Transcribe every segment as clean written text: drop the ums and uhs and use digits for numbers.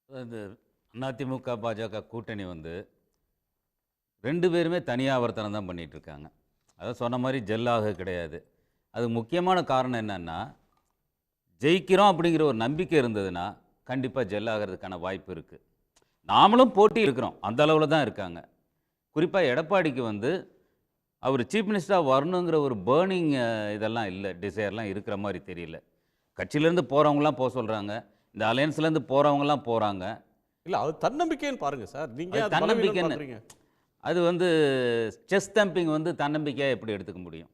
அது அதிமுக, பாஜக கூட்டணி வந்து 2 பேருமே தனியாவர்த்தனம் தான் பண்ணிட்டு இருக்காங்க. அதான் சொன்ன மாரி ஜெல்லாக கிடையாது. அது முக்கியமான காரணம் என்னன்னா, ஜெயிக்கிறோம் அப்படிங்கிற ஒரு நம்பிக்கை இருந்ததுன்னா, கண்டிப்பா ஜெல் ஆகுறதுக்கான வாய்ப்பு இருக்கு. நாமளும் போட்டி இருக்கிறோம். அந்த அளவுல தான் இருக்காங்க. குறிப்பா எடப்பாடிக்கு வந்து அவர் சீஃப் மினிஸ்டரா வரணுங்கிற ஒரு பர்னிங் இதெல்லாம் இல்ல. டிசைர்லாம் இருக்கிற மாரி தெரியல. கட்சியிலேருந்து போறவங்கலாம் சொல்றாங்க. இந்த அலையன்ஸ்லேருந்து போறவங்கலாம் போறாங்க. இல்ல அது தன்னம்பிக்கைன்னு பாருங்க சார். நீங்க அது அது பலவீனம்னு தன்னம்பிக்கைன்னு பார்க்குறீங்க. அது வந்து செஸ் தம்பிங் வந்து தன்னம்பிக்கையா எப்படி எடுத்துக்க முடியும்?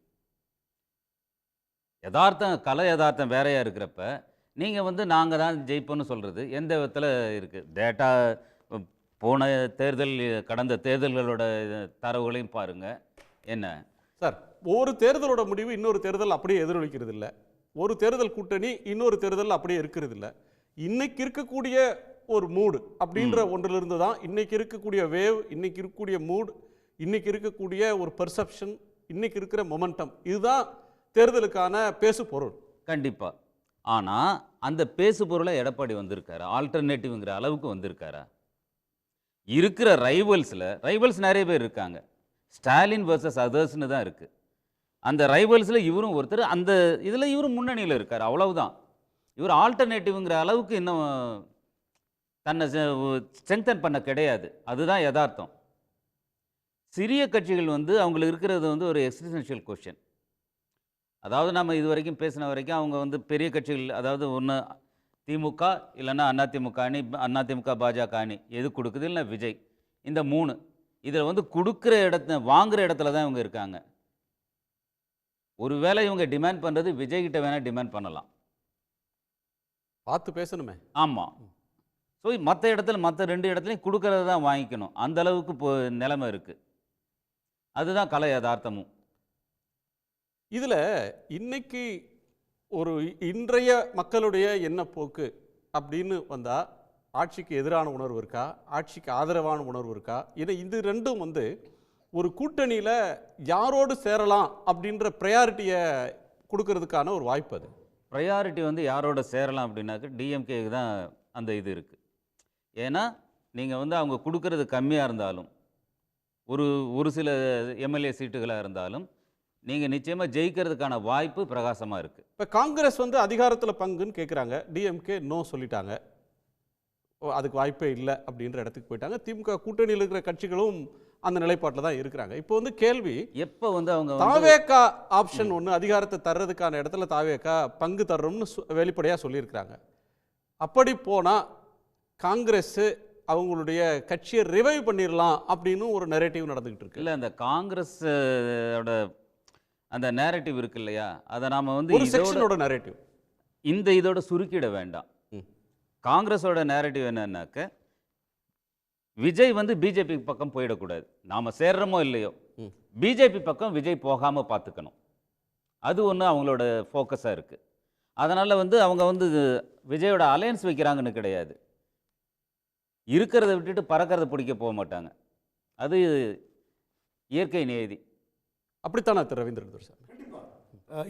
எதார்த்தம் கலை எதார்த்தம் வேறையா இருக்கிறப்ப, நீங்க வந்து நாங்க தான் ஜெயிப்போம்னு சொல்றது எந்த விதத்தில இருக்கு? டேட்டா ப் போன தேர்தல், கடந்த தேர்தல்களோட தரவுகளையும் பாருங்க. என்ன? சார், ஒரு தேர்தலோட முடிவு இன்னொரு தேர்தல் அப்படியே எதிரொலிக்கிறது இல்ல. ஒரு தேர்தல் கூட்டணி இன்னொரு தேர்தல் அப்படியே இருக்கிறது இல்ல. இன்னைக்கு இருக்கக்கூடிய ஒரு மூடு அப்படின்ற ம். ஒன்றிலிருந்து தான் இன்னைக்கு இருக்கக்கூடிய வேவ், இன்னைக்கு இருக்கக்கூடிய மூட், இன்னைக்கு இருக்கக்கூடிய ஒரு பெர்செப்ஷன், இன்னைக்கு இருக்கிற மொமெண்டம் இதுதான் தேர்தலுக்கான பேசு பொருள். கண்டிப்பா. ஆனா, அந்த பேசு பொருளா எடப்பாடி வந்திருக்காரா? ஆல்டர்னேட்டிவ்ங்கிற அளவுக்கு வந்திருக்காரா? இருக்கிற ரைவல்ஸ் நெறைய பேர் இருக்காங்க. ஸ்டாலின் வெர்சஸ் அதர்ஸ்ன்னு தான் இருக்கு. அந்த ரைவல்ஸ்ல இவரும் ஒருத்தர். அந்த இதுல இவரும் முன்னணியில இருக்காரு. அவ்வளவுதான். இவர் ஆல்டர்னேட்டிவ்ங்கிற அளவுக்கு இன்னும் தன்னை ஸ்ட்ரெங்தன் பண்ண கிடையாது. அதுதான் எதார்த்தம். சிறிய கட்சிகள் வந்து அவங்களுக்கு இருக்கிறது வந்து ஒரு எக்ஸிஸ்டென்ஷியல் கொஸ்டின். அதாவது நம்ம இதுவரைக்கும் பேசின வரைக்கும் அவங்க வந்து பெரிய கட்சிகள், அதாவது ஒண்ணு திமுக இல்லன்னா அதிமுக அணி, அதிமுக, பாஜக அணி எது குடுக்குது? இல்ல விஜய். இந்த 3. இதுல வந்து குடுக்குற வாங்குற இடத்துல தான் இவங்க இருக்காங்க. ஒருவேளை இவங்க டிமாண்ட் பண்றது விஜய் கிட்ட வேணா டிமாண்ட் பண்ணலாம். பார்த்து பேசணுமே. ஆமா. ஸோ மத்த இடத்துல மத்த 2 இடத்துலயும் குடுக்கறத தான் வாங்கிக்கணும். அந்த அளவுக்கு இப்போ நிலைமை இருக்கு. அதுதான் கலை எதார்த்தமும். இதுல இன்னைக்கு ஒரு இன்றைய மக்களுடைய எண்ணப்போக்கு அப்படின்னு வந்தா, ஆட்சிக்கு எதிரான உணர்வு இருக்கா? ஆட்சிக்கு ஆதரவான உணர்வு இருக்கா? ஏன்னா இது 2ம் வந்து ஒரு கூட்டணியில யாரோடு சேரலாம் அப்படின்ற பிரையாரிட்டிய குடுக்கறதுக்கான ஒரு வாய்ப்பு அது. பிரையாரிட்டி வந்து யாரோட சேரலாம் அப்படின்னாக்க, டிஎம்கேக்கு தான் அந்த இது இருக்கு. ஏன்னா, நீங்க வந்து அவங்க குடுக்கறது கம்மியா இருந்தாலும், ஒரு ஒரு சில எம்எல்ஏ சீட்டுகளா இருந்தாலும், நீங்க நிச்சயமா ஜெயிக்கிறதுக்கான வாய்ப்பு பிரகாசமா இருக்கு. இப்ப காங்கிரஸ் வந்து அதிகாரத்துல பங்குன்னு கேட்குறாங்க. டிஎம்கே நோ சொல்லிட்டாங்க. அதுக்கு வாய்ப்பே இல்ல அப்படின்ற இடத்துக்கு போயிட்டாங்க. திமுக கூட்டணியில இருக்கிற கட்சிகளும் அந்த நிலைப்பாட்டில தான் இருக்கிறாங்க. இப்போ வந்து கேள்வி, எப்ப வந்து அவங்க வந்து தாவேகா ஆப்ஷன் ஒண்ணு அதிகாரத்தை தர்றதுக்கான இடத்துல தாவேகா பங்கு தர்றோம்னு வெளிப்படையா சொல்லியிருக்கிறாங்க. அப்படி போனா காங்கிரஸ் அவங்களுடைய கட்சியை ரிவைவ் பண்ணிடலாம் அப்படின்னு ஒரு நெரேட்டிவ் நடந்துகிட்டு இருக்கு. இல்ல அந்த காங்கிரஸ் ஓட அந்த நேரேட்டிவ் இருக்கு இல்லையா? அத நாம வந்து ஒரு செக்ஷனோட நெரேட்டிவ். இதோட சுருக்கிட வேண்டாம். காங்கிரஸோட நேரேட்டிவ் என்னன்னாக்க, விஜய் வந்து பிஜேபி பக்கம் போயிடக்கூடாது. நாம சேர்றோமோ இல்லையோ, பிஜேபி பக்கம் விஜய் போகாம பார்த்துக்கணும். அது ஒண்ணு அவங்களோட ஃபோக்கஸா இருக்கு. அதனால வந்து அவங்க வந்து விஜயோட அலையன்ஸ் வைக்கிறாங்கன்னு கிடையாது. இருக்கிறத விட்டுட்டு பறக்கிறத பிடிக்க போ மாட்டாங்க. அது இயற்கை நியதி. அப்படித்தானே திரு ரவீந்திரன் சார்?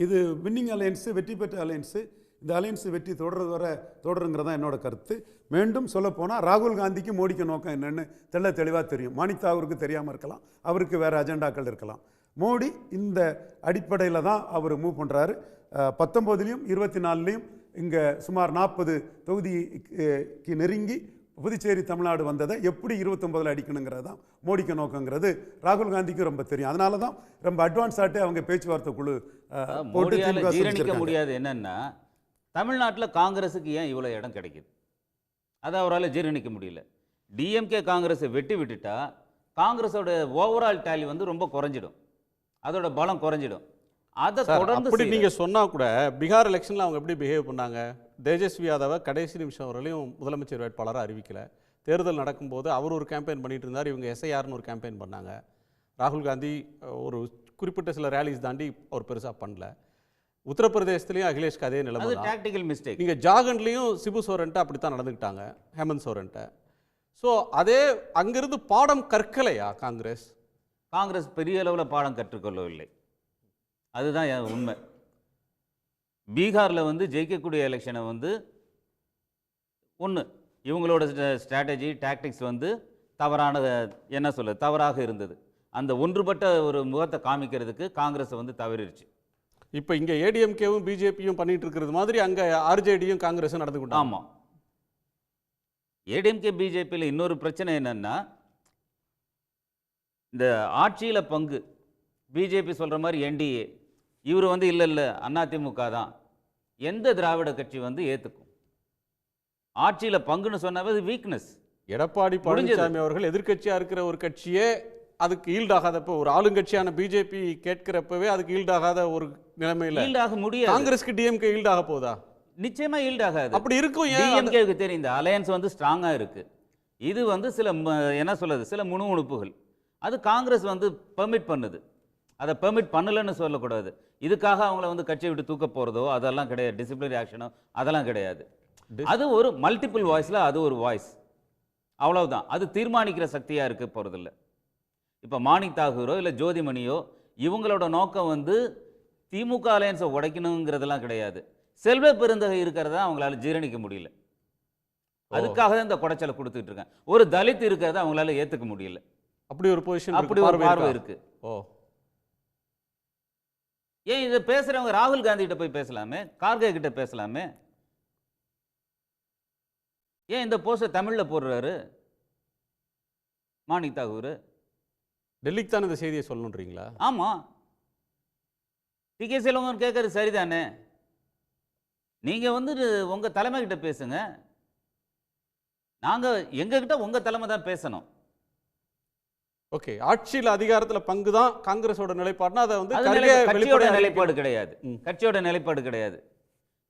இது வின்னிங் அலையன்ஸு, வெற்றி பெற்ற அலையன்ஸு. இந்த அலையன்ஸ் வெற்றி தொடர்றது வர தொடருங்கிறதா என்னோட கருத்து. மீண்டும் சொல்லப்போனால் ராகுல் காந்திக்கு மோடிக்கு நோக்கம் என்னன்னு தெளிவாக தெரியும். மாணிக் தாகூருக்கு தெரியாமல் இருக்கலாம், அவருக்கு வேறு அஜெண்டாக்கள் இருக்கலாம். மோடி இந்த அடிப்படையில் தான் அவர் மூவ் பண்ணுறாரு. 19லையும் 24லையும் இங்கே சுமார் 40 தொகுதிக்கு நெருங்கி புதுச்சேரி தமிழ்நாடு வந்ததை எப்படி 29ல் அடிக்கணுங்கிறது தான் மோடிக்கு நோக்கங்கிறது ராகுல் காந்திக்கு ரொம்ப தெரியும். அதனால தான் ரொம்ப அட்வான்ஸ் ஆகிட்டு அவங்க பேச்சுவார்த்தை குழு போட்டு மோடியால ஜீரணிக்க முடியாது என்னன்னா, தமிழ்நாட்டுல காங்கிரஸுக்கு ஏன் இவ்வளவு இடம் கிடைக்குது? அதை அவரால ஜீரணிக்க முடியல. டிஎம்கே காங்கிரஸை வெட்டி விட்டுட்டா, காங்கிரஸோட ஓவரால் டேலி வந்து ரொம்ப குறைஞ்சிடும். அதோட பலம் குறைஞ்சிடும். அதை சார், தொடர்ந்து அப்படி நீங்க சொன்னா கூட பீகார் எலெக்ஷன்ல அவங்க எப்படி பிஹேவ் பண்ணாங்க? தேஜஸ்வி யாதவை கடைசி நிமிஷம் வரையிலும் முதலமைச்சர் வேட்பாளராக அறிவிக்கல. தேர்தல் நடக்கும்போது அவர் ஒரு கேம்பெயின் பண்ணிட்டு இருந்தார், இவங்க எஸ்ஐஆர்னு ஒரு கேம்பெயின் பண்ணாங்க. ராகுல் காந்தி ஒரு குறிப்பிட்ட சில ரேலிஸ் தாண்டி அவர் பெருசா பண்ணல. உத்தரப்பிரதேசத்துலையும் அகிலேஷ்க்கு அதே நிலைமை அது தான். Tactical mistake. நீங்க ஜார்க்கண்ட்லையும் சிபு சோரன்ட்ட அப்படித்தான் நடந்துக்கிட்டாங்க, ஹேமந்த் சோரன்ட்ட. ஸோ அதே அங்கிருந்து பாடம் கற்கலையா காங்கிரஸ்? காங்கிரஸ் பெரிய அளவுல பாடம் கற்றுக்கொள்ளவில்லை. அதுதான் உண்மை. பீகார்ல வந்து ஜெயிக்கக்கூடிய எலெக்ஷனை வந்து ஒன்று இவங்களோட ஸ்ட்ராட்டஜி டாக்டிக்ஸ் வந்து தவறான என்ன சொல்ல தவறாக இருந்தது. அந்த ஒன்றுபட்ட ஒரு முகத்தை காமிக்கிறதுக்கு காங்கிரஸ் வந்து தவறிடுச்சு. இப்போ இங்கே ஏடிஎம்கேவும் பிஜேபியும் பண்ணிட்டு இருக்கிறது மாதிரி அங்கே ஆர்ஜேடியும் காங்கிரஸும் நடந்துக்கிட்டாங்க. ஆமாம். ஏடிஎம்கே பிஜேபியில் இன்னொரு பிரச்சனை என்னன்னா, இந்த ஆட்சியில் பங்கு பிஜேபி சொல்கிற மாதிரி என்டிஏ, இவர் வந்து இல்லை இல்லை அதிமுக தான், எந்த திராவிட கட்சி வந்து ஏற்றுக்கும்? ஆட்சியில் பங்குன்னு சொன்னாவே அது வீக்னஸ். எடப்பாடி பழனிசாமி அவர்கள் எதிர்க்கட்சியாக இருக்கிற ஒரு கட்சியே அதுக்கு ஈல்டாகாதப்போ, ஒரு ஆளுங்கட்சியான பிஜேபி கேட்கிறப்பவே அதுக்கு ஈல்டாகாத ஒரு நிலைமையில் ஈல்டாக முடியாது. காங்கிரஸ்க்கு டிஎம்கே ஈல்டாக போதா? நிச்சயமா ஈல்டாகாது. அப்படி இருக்கும். டிஎம்கேக்கு தெரியும் இந்த அலையன்ஸ் வந்து ஸ்ட்ராங்காக இருக்கு. இது வந்து சில என்ன சொல்றது, சில முணுமுணுப்புகள் அது காங்கிரஸ் வந்து பெர்மிட் பண்ணுது. அதை பெர்மிட் பண்ணலன்னு சொல்லக்கூடாது. இதுக்காக அவங்கள வந்து கட்சியை விட்டு தூக்க போறதோ அதெல்லாம் கிடையாது. டிசிப்ளினரி ஆக்ஷனோ அதெல்லாம் கிடையாது. அது ஒரு மல்டிபிள் வாய்ஸ்ல அது ஒரு வாய்ஸ், அவ்வளவுதான். அது தீர்மானிக்கிற சக்தியா இருக்க போறதில்ல. இப்போ மாணிக் தாகூரோ இல்லை ஜோதிமணியோ இவங்களோட நோக்கம் வந்து திமுக அலையன்ஸை உடைக்கணுங்கிறதெல்லாம் கிடையாது. செல்வ பெருந்தகை இருக்கிறத அவங்களால ஜீரணிக்க முடியல. அதுக்காக தான் இந்த குடைச்சலை கொடுத்துட்டு இருக்காங்க. ஒரு தலித் இருக்கிறத அவங்களால ஏத்துக்க முடியல. அப்படி ஒரு பொசிஷன், அப்படி ஒரு பார்வை இருக்கு. ஓ, ஏன் இதை பேசுறவங்க ராகுல் காந்தி கிட்ட போய் பேசலாமே, கார்கே கிட்ட பேசலாமே. ஏன் இந்த போஸ்டர் தமிழ்ல போடுறாரு மாணிக் தாகூர்? டெல்லிக்கு தான் இந்த செய்தியை சொல்லணுன்றீங்களா? ஆமா, டிகே செல்வங்கன்னு கேட்கறது சரிதானே. நீங்க வந்து உங்க தலைமை கிட்ட பேசுங்க. நாங்க எங்க கிட்ட உங்க தலைமை தான் பேசணும். ஓகே, ஆட்சியில் அதிகாரத்தில் பங்கு தான் காங்கிரஸோட நிலைப்பாடுனா அதை வந்து கட்சியோட நிலைப்பாடு கிடையாது. கட்சியோட நிலைப்பாடு கிடையாது.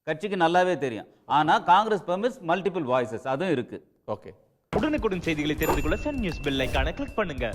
கட்சிக்கு நல்லாவே தெரியும். ஆனா காங்கிரஸ் பெர்மிட்ஸ் மல்டிபிள் வாய்ஸஸ், அதுவும் இருக்கு. ஓகே, உடனுக்குடன் செய்திகளை தெரிந்து கொள்ள சன் நியூஸ் பெல் ஐகானை கிளிக் பண்ணுங்க.